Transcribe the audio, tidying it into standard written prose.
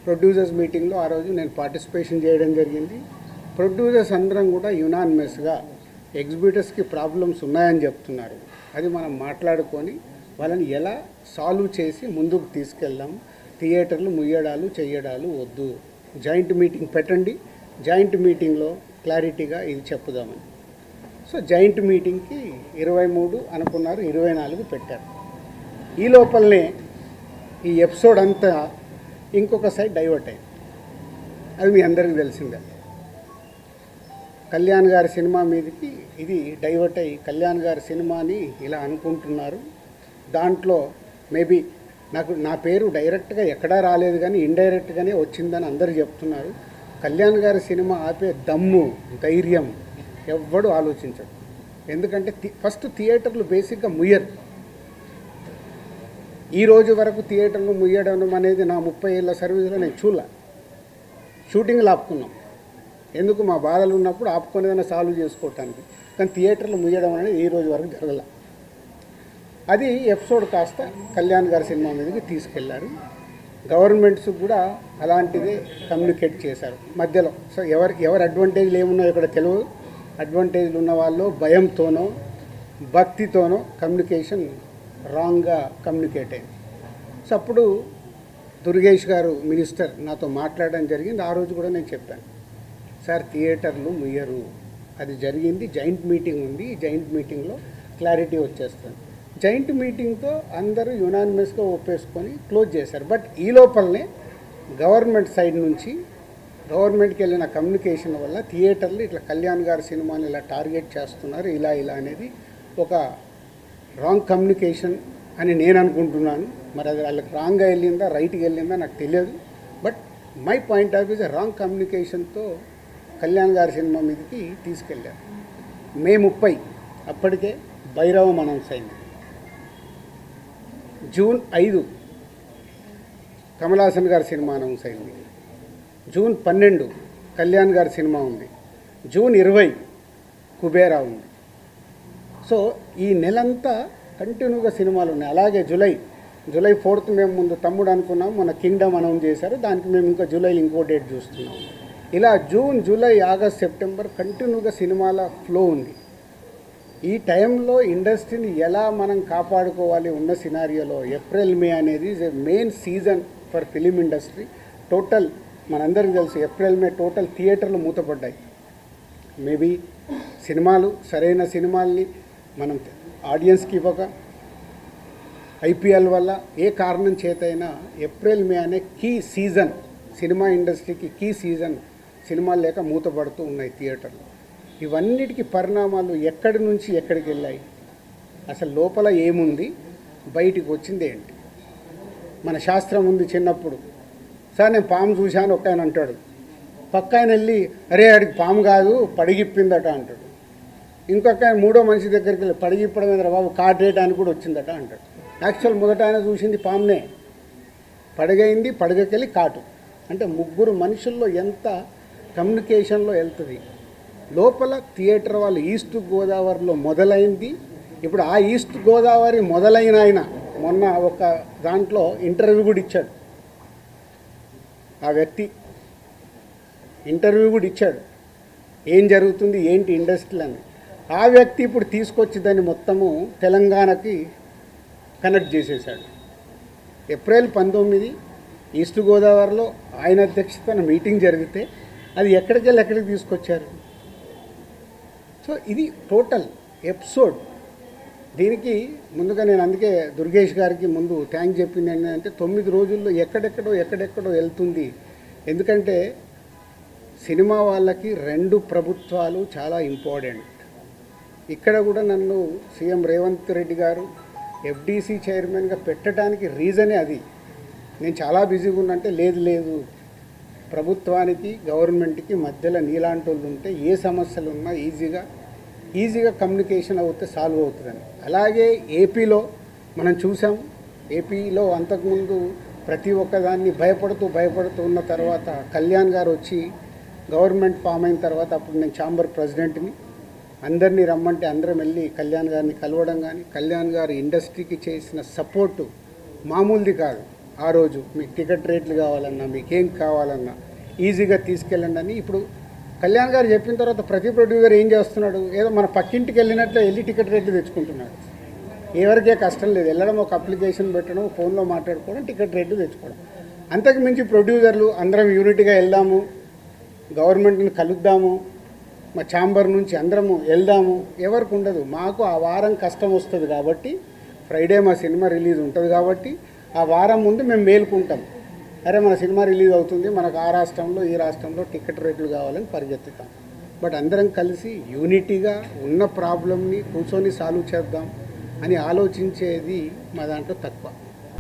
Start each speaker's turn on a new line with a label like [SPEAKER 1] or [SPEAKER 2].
[SPEAKER 1] Producers మీటింగ్లో ఆ రోజు నేను పార్టిసిపేషన్ చేయడం జరిగింది. ప్రొడ్యూసర్స్ అందరం కూడా యునానిమస్గా ఎగ్జిబిటర్స్కి ప్రాబ్లమ్స్ ఉన్నాయని చెప్తున్నారు. అది మనం మాట్లాడుకొని వాళ్ళని ఎలా సాల్వ్ చేసి ముందుకు తీసుకెళ్దాం. థియేటర్లు ముయ్యడాలు చెయ్యడాలు వద్దు, జాయింట్ మీటింగ్ పెట్టండి, జాయింట్ మీటింగ్లో క్లారిటీగా ఇది చెప్పుదామని. సో జాయింట్ మీటింగ్కి 23 అనుకున్నారు, 24 పెట్టారు. ఈ లోపలనే ఈ ఎపిసోడ్ అంతా ఇంకొక సైడ్ డైవర్ట్ అయింది. అది మీ అందరికీ తెలిసిందే. కళ్యాణ్ గారి సినిమా మీదకి ఇది డైవర్ట్ అయ్యి కళ్యాణ్ గారి సినిమాని ఇలా అనుకుంటున్నారు. దాంట్లో మేబీ నా పేరు డైరెక్ట్గా ఎక్కడా రాలేదు, కానీ ఇండైరెక్ట్గానే వచ్చిందని అందరూ చెప్తున్నారు. కళ్యాణ్ గారి సినిమా ఆపే దమ్ము ధైర్యం ఎవ్వడు ఆలోచించడు. ఎందుకంటే ఫస్ట్ థియేటర్లు బేసిక్గా ముయ్యరు. ఈ రోజు వరకు థియేటర్లు ముయ్యడం అనేది నా 30 ఏళ్ళ సర్వీస్లో నేను షూటింగ్లు ఆపుకున్నాం. ఎందుకు? మా బాధలు ఉన్నప్పుడు ఆపుకునేదైనా సాల్వ్ చేసుకోవటానికి. కానీ థియేటర్లు ముయ్యడం అనేది ఈ రోజు వరకు జరగల. అది ఎపిసోడ్ కాస్త కళ్యాణ్ గారి సినిమా మీదకి తీసుకెళ్లారు. గవర్నమెంట్స్ కూడా అలాంటిదే కమ్యూనికేట్ చేశారు మధ్యలో. సో ఎవరు అడ్వాంటేజ్లు ఏమున్నాయో ఇక్కడ తెలియదు. అడ్వాంటేజ్లు ఉన్న వాళ్ళు భయంతోనో భక్తితోనో కమ్యూనికేషన్ రాంగ్గా కమ్యూనికేట్ అయింది. సో అప్పుడు దుర్గేష్ గారు మినిస్టర్ నాతో మాట్లాడడం జరిగింది. ఆ రోజు కూడా నేను చెప్పాను, సార్ థియేటర్లు ముయ్యరు, అది జరిగింది, జాయింట్ మీటింగ్ ఉంది, జాయింట్ మీటింగ్లో క్లారిటీ వచ్చేస్తుంది. జాయింట్ మీటింగ్తో అందరూ యునానిమస్గా ఒప్పేసుకొని క్లోజ్ చేశారు. బట్ ఈ లోపలనే గవర్నమెంట్ సైడ్ నుంచి గవర్నమెంట్కి వెళ్ళిన కమ్యూనికేషన్ వల్ల థియేటర్లు ఇట్లా కళ్యాణ్ గారి సినిమాని ఇలా టార్గెట్ చేస్తున్నారు, ఇలా అనేది ఒక రాంగ్ కమ్యూనికేషన్ అని నేను అనుకుంటున్నాను. మరి అది వాళ్ళకి రాంగ్గా వెళ్ళిందా రైట్గా వెళ్ళిందా నాకు తెలియదు. But my point of view wrong కమ్యూనికేషన్తో కళ్యాణ్ గారి సినిమా మీదకి తీసుకెళ్ళారు. మే 30 అప్పటికే భైరవం అనౌన్స్ అయింది. జూన్ 5 కమల్ హాసన్ గారి సినిమా అనౌన్స్ అయింది. జూన్ 12 కళ్యాణ్ గారి సినిమా ఉంది. జూన్ 20 కుబేరా ఉంది. సో ఈ నెలంతా కంటిన్యూగా సినిమాలు ఉన్నాయి. అలాగే జూలై 4th మేము ముందు తమ్ముడు అనుకున్నాం, మన కింగ్డమ్ అనౌన్స్ చేశారు. దానికి మేము ఇంకా జూలైలో ఇంకో డేట్ చూస్తున్నాం. ఇలా జూన్, జూలై, ఆగస్ట్, సెప్టెంబర్ కంటిన్యూగా సినిమాల ఫ్లో ఉంది. ఈ టైంలో ఇండస్ట్రీని ఎలా మనం కాపాడుకోవాలి ఉన్న సినారియోలో ఏప్రిల్ మే అనేది is a main season for film industry. Total మనందరికీ తెలుసు ఏప్రిల్ మే టోటల్ థియేటర్లు మూతపడ్డాయి. మేబీ సినిమాలు సరైన సినిమాల్ని మనం ఆడియన్స్కి ఇవ్వక, ఐపీఎల్ వల్ల ఏ కారణం చేతైనా ఏప్రిల్ మే అనే కీ సీజన్, సినిమా ఇండస్ట్రీకి కీ సీజన్, సినిమాలు లేక మూతపడుతూ ఉన్నాయి థియేటర్లు. ఇవన్నిటికీ పరిణామాలు ఎక్కడి నుంచి ఎక్కడికి వెళ్ళాయి, అసలు లోపల ఏముంది, బయటికి వచ్చింది ఏంటి? మన శాస్త్రం ఉంది. చిన్నప్పుడు సార్ నేను పాము చూశాను ఒక ఆయన అంటాడు, పక్క ఆయన వెళ్ళి అరే ఆడికి పాము కాదు పడిగిప్పిందట అంటాడు. ఇంకొక ఆయన మూడో మనిషి దగ్గరికి వెళ్ళి పడిగిప్పడం మీద బాబు కాటేయడానికి కూడా వచ్చిందట అంటాడు. యాక్చువల్ మొదట ఆయన చూసింది పామునే, పడగైంది, పడగకెళ్ళి కాటు. అంటే ముగ్గురు మనుషుల్లో ఎంత కమ్యూనికేషన్లో వెళ్తుంది. లోపల థియేటర్ వాళ్ళు ఈస్ట్ గోదావరిలో మొదలైంది. ఇప్పుడు ఆ ఈస్ట్ గోదావరి మొదలైన ఆయన మొన్న ఒక దాంట్లో ఇంటర్వ్యూ కూడా ఇచ్చాడు. ఆ వ్యక్తి ఇంటర్వ్యూ కూడా ఇచ్చాడు, ఏం జరుగుతుంది ఏంటి ఇండస్ట్రీ అని. ఆ వ్యక్తి ఇప్పుడు తీసుకొచ్చి దాన్ని మొత్తము తెలంగాణకి కనెక్ట్ చేసేసాడు. ఏప్రిల్ 19 ఈస్ట్ గోదావరిలో ఆయన అధ్యక్షతన మీటింగ్ జరిగితే అది ఎక్కడికి తీసుకొచ్చారు. సో ఇది టోటల్ ఎపిసోడ్. దీనికి ముందుగా నేను అందుకే దుర్గేష్ గారికి ముందు థ్యాంక్ చెప్పింది ఏంటంటే 9 రోజుల్లో ఎక్కడెక్కడో వెళ్తుంది. ఎందుకంటే సినిమా వాళ్ళకి 2 ప్రభుత్వాలు చాలా ఇంపార్టెంట్. ఇక్కడ కూడా నన్ను సీఎం రేవంత్ రెడ్డి గారు ఎఫ్డీసీ చైర్మన్గా పెట్టడానికి రీజనే అది. నేను చాలా బిజీగా ఉన్నంటే లేదు ప్రభుత్వానికి గవర్నమెంట్కి మధ్యలో నీలాంటి వాళ్ళు ఉంటే ఏ సమస్యలు ఉన్నా ఈజీగా కమ్యూనికేషన్ అవుతే సాల్వ్ అవుతుందని. అలాగే ఏపీలో మనం చూసాం. ఏపీలో అంతకుముందు ప్రతి ఒక్కదాన్ని భయపడుతూ ఉన్న తర్వాత కళ్యాణ్ గారు వచ్చి గవర్నమెంట్ ఫామ్ అయిన తర్వాత అప్పుడు నేను ఛాంబర్ ప్రెసిడెంట్ని, అందరినీ రమ్మంటే అందరం వెళ్ళి కళ్యాణ్ గారిని కలవడం కానీ, కళ్యాణ్ గారు ఇండస్ట్రీకి చేసిన సపోర్టు మామూలుది కాదు. ఆ రోజు మీకు టికెట్ రేట్లు కావాలన్నా మీకేం కావాలన్నా ఈజీగా తీసుకెళ్ళండి అని. ఇప్పుడు కళ్యాణ్ గారు చెప్పిన తర్వాత ప్రతి ప్రొడ్యూసర్ ఏం చేస్తున్నాడు, ఏదో మన పక్కింటికి వెళ్ళినట్లు వెళ్ళి టికెట్ రేట్లు తెచ్చుకుంటున్నాడు. ఎవరికే కష్టం లేదు, వెళ్ళడం ఒక అప్లికేషన్ పెట్టడం, ఫోన్లో మాట్లాడుకోవడం, టికెట్ రేట్లు తెచ్చుకోవడం. అంతకు మించి ప్రొడ్యూసర్లు అందరం యూనిట్గా వెళ్దాము, గవర్నమెంట్ని కలుద్దాము, మా ఛాంబర్ నుంచి అందరము వెళ్దాము ఎవరికి ఉండదు. మాకు ఆ వారం కష్టం వస్తుంది కాబట్టి, ఫ్రైడే మా సినిమా రిలీజ్ ఉంటుంది కాబట్టి ఆ వారం ముందు మేము మేలుకుంటాం. అరే మన సినిమా రిలీజ్ అవుతుంది, మనకు ఆ రాష్ట్రంలో ఈ రాష్ట్రంలో టికెట్ రేట్లు కావాలని పరిగెత్తుతాం. బట్ అందరం కలిసి యూనిటీగా ఉన్న ప్రాబ్లమ్ని కూర్చొని సాల్వ్ చేద్దాం అని ఆలోచించేది మా దాంట్లో తక్కువ.